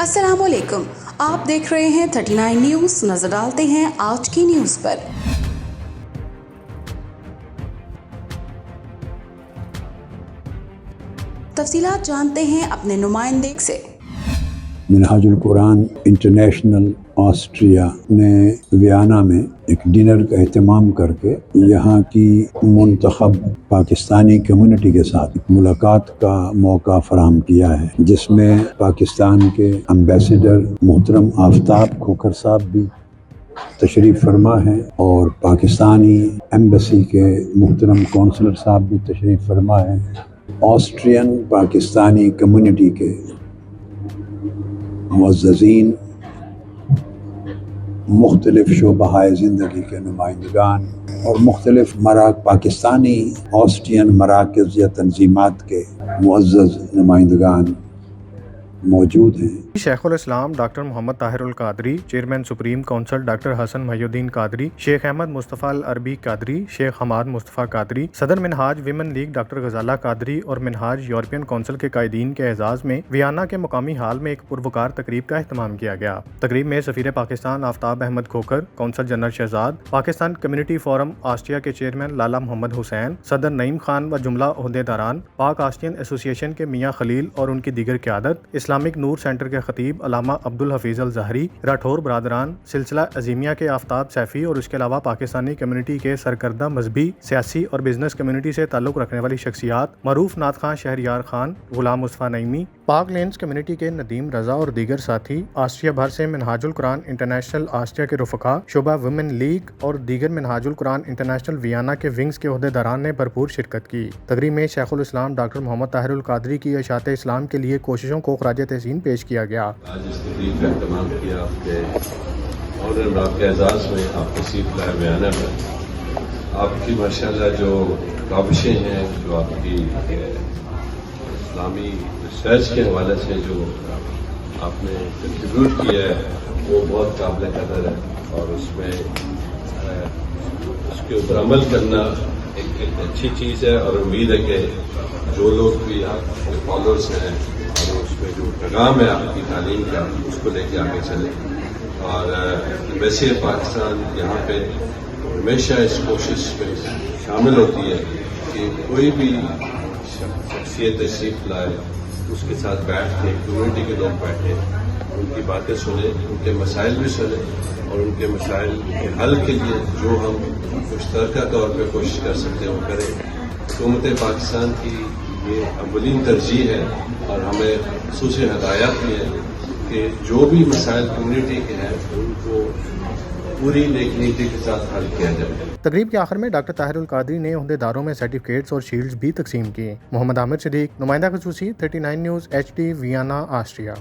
السلام علیکم، آپ دیکھ رہے ہیں 39 نیوز۔ نظر ڈالتے ہیں آج کی نیوز پر۔ تفصیلات جانتے ہیں اپنے نمائندے سے۔ منہاج القرآن انٹرنیشنل آسٹریا نے ویانا میں ایک ڈنر کا اہتمام کر کے یہاں کی منتخب پاکستانی کمیونٹی کے ساتھ ملاقات کا موقع فراہم کیا ہے، جس میں پاکستان کے امبیسڈر محترم آفتاب کھوکھر صاحب بھی تشریف فرما ہے اور پاکستانی ایمبیسی کے محترم کونسلر صاحب بھی تشریف فرما ہے۔ آسٹرین پاکستانی کمیونٹی کے معززین، مختلف شعبۂ زندگی کے نمائندگان اور مختلف پاکستانی آسٹرین مراکز یا تنظیمات کے معزز نمائندگان موجود ہیں۔ شیخ الاسلام doctor Muhammad Tahir al-Qadri, chairman supreme council doctor Hassan Mohi ud-Din Qadri, شیخ احمد مصطفیٰ العربی قادری، شیخ حماد مصطفیٰ قادری، صدر Minhaj women league doctor Ghazala Qadri اور منہاج یورپین کونسل کے قائدین کے اعزاز میں ویانا کے مقامی ہال میں ایک پروکار تقریب کا اہتمام کیا گیا۔ تقریب میں سفیر Pakistan Aftab Ahmad Khokhar, consul general Shahzad, Pakistan community forum Austria کے چیئرمین لالا محمد حسین، صدر نعیم خان و جملہ عہدیداران، پاک آسٹرین ایسوسی ایشن کے میاں خلیل اور ان کی دیگر قیادت، اسلامک نور سینٹر کے خطیب علامہ عبدالحفیظ الظاہری، راٹھور برادران، سلسلہ عظیمیہ کے آفتاب سیفی اور اس کے علاوہ پاکستانی کمیونٹی کے سرکردہ مذہبی، سیاسی اور بزنس کمیونٹی سے تعلق رکھنے والی شخصیات، معروف نعت خواں شہریار خان، غلام مصطفیٰ نعیمی، پاک لینس کمیونٹی کے ندیم رضا اور دیگر ساتھی، آسٹریا بھر سے منہاج القرآن انٹرنیشنل آسٹریا کے رفقا، شعبہ ویمن لیگ اور دیگر منہاج القرآن انٹرنیشنل ویانا کے ونگز کے عہدیداران نے بھرپور شرکت کی۔ تقریب میں شیخ الاسلام ڈاکٹر محمد طاہر القادری کی اشاعت اسلام کے لیے کوششوں کو خراج تحسین پیش کیا گیا۔ آج اس تقریب کا اہتمام کیا آپ کے آنر، آپ کے اعزاز میں آپ تشریف لائے ویانا میں۔ آپ کی ماشاءاللہ جو کاوشیں ہیں، جو آپ کی اسلامی ریسرچ کے حوالے سے جو آپ نے کنٹریبیوٹ کیا ہے، وہ بہت قابل قدر ہے اور اس میں اس کے اوپر عمل کرنا ایک اچھی چیز ہے، اور امید ہے کہ جو لوگ بھی آپ کے فالوورس ہیں اور اس میں جو پیغام ہے آپ کی تعلیم کا، اس کو لے کے آگے چلیں۔ اور ایمبیسی پاکستان یہاں پہ ہمیشہ اس کوشش میں شامل ہوتی ہے کہ کوئی بھی شخصیت تشریف لائے، اس کے ساتھ بیٹھ کے کمیونٹی کے لوگ بیٹھیں، ان کی باتیں سنیں، ان کے مسائل بھی سنیں اور ان کے مسائل کے حل کے لیے جو ہم مشترکہ طور پہ کوشش کر سکتے ہیں وہ کریں۔ حکومت پاکستان کی یہ اولین ترجیح ہے اور ہمیں خصوصی ہدایات بھی ہیں کہ جو بھی مسائل کمیونٹی کے ہیں ان کو پوری نیک نیتی کے ساتھ حل کیا جائے۔ تقریب کے آخر میں ڈاکٹر طاہر القادری نے عہدیداروں میں سرٹیفکیٹس اور شیلڈز بھی تقسیم کیے۔ محمد عامر صدیق، نمائندہ خصوصی 39 نیوز HD ویانا، آسٹریا۔